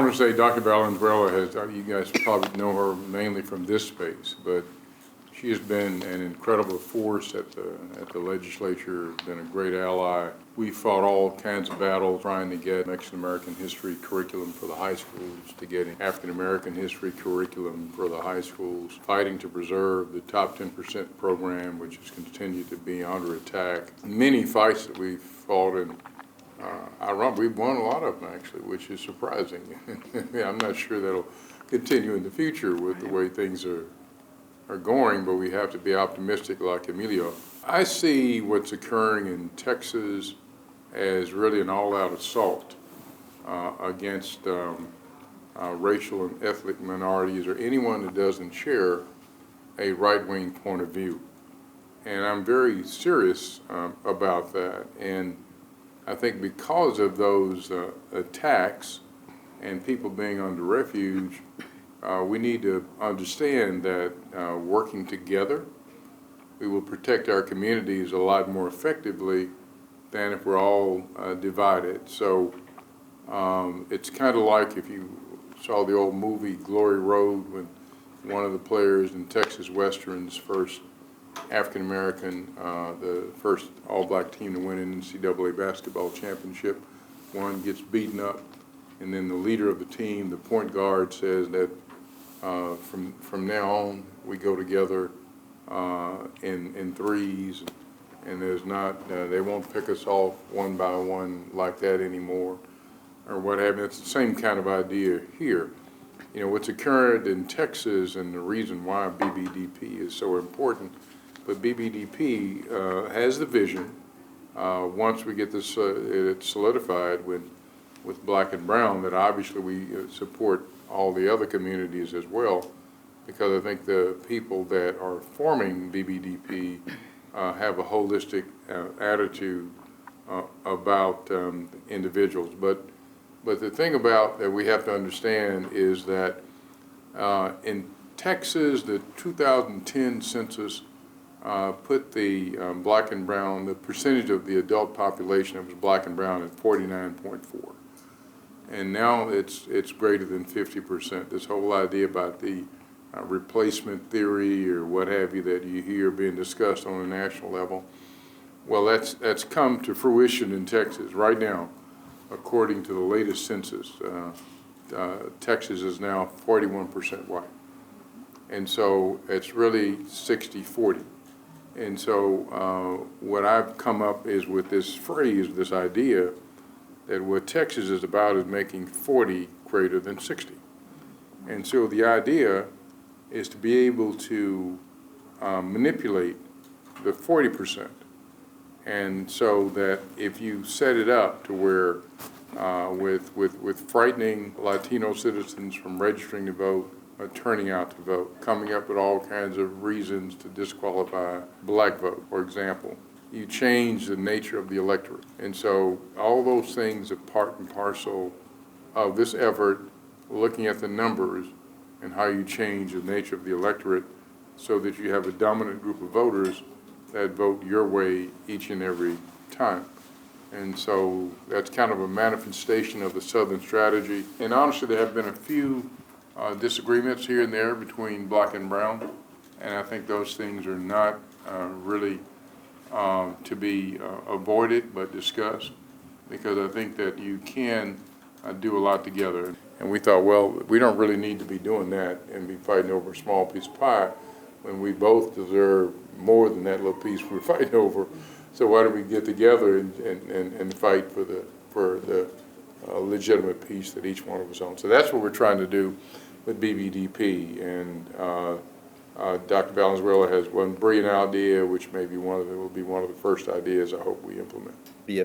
want to say Dr. Valenzuela has, you guys probably know her mainly from this space, but she has been an incredible force at the legislature, been a great ally. We fought all kinds of battles trying to get Mexican-American history curriculum for the high schools, to getting African-American history curriculum for the high schools, fighting to preserve the top 10% program, which has continued to be under attack. Many fights that we've fought, and we've won a lot of them actually, which is surprising. I'm not sure that'll continue in the future with the way things are going, but we have to be optimistic like Emilio. I see what's occurring in Texas as really an all-out assault against racial and ethnic minorities or anyone that doesn't share a right-wing point of view. And I'm very serious about that. And I think because of those attacks and people being under refuge, we need to understand that working together, we will protect our communities a lot more effectively than if we're all divided. So it's kind of like if you saw the old movie Glory Road, when one of the players in Texas Western's first African-American, the first all-black team to win an NCAA basketball championship, one gets beaten up, and then the leader of the team, the point guard, says that from now on we go together in threes, and there's not they won't pick us off one by one like that anymore, or what have you. It's the same kind of idea here. You know, what's occurred in Texas and the reason why BBDP is so important. But BBDP has the vision, once we get this it solidified with Black and Brown, that obviously we support all the other communities as well, because I think the people that are forming BBDP have a holistic attitude about individuals. But the thing about that we have to understand is that in Texas, the 2010 census put the Black and Brown, the percentage of the adult population that was Black and Brown at 49.4. And now it's greater than 50%. This whole idea about the replacement theory or what have you that you hear being discussed on a national level, well, that's come to fruition in Texas right now. According to the latest census, Texas is now 41% white. And so it's really 60-40. And so what I've come up is with this phrase, this idea, that what Texas is about is making 40 greater than 60. And so the idea is to be able to manipulate the 40%. And so that if you set it up to where with frightening Latino citizens from registering to vote, turning out to vote, coming up with all kinds of reasons to disqualify black vote, for example, you change the nature of the electorate. And so all those things are part and parcel of this effort, looking at the numbers and how you change the nature of the electorate so that you have a dominant group of voters that vote your way each and every time. And so that's kind of a manifestation of the Southern strategy. And honestly, there have been a few disagreements here and there between Black and Brown, and I think those things are not really to be avoided but discussed, because I think that you can do a lot together. And we thought, well, we don't really need to be doing that and be fighting over a small piece of pie when we both deserve more than that little piece we're fighting over. So why don't we get together and fight for the legitimate piece that each one of us owns? So that's what we're trying to do with BBDP. And Dr. Valenzuela has one brilliant idea, which will be one of the first ideas I hope we implement. Be a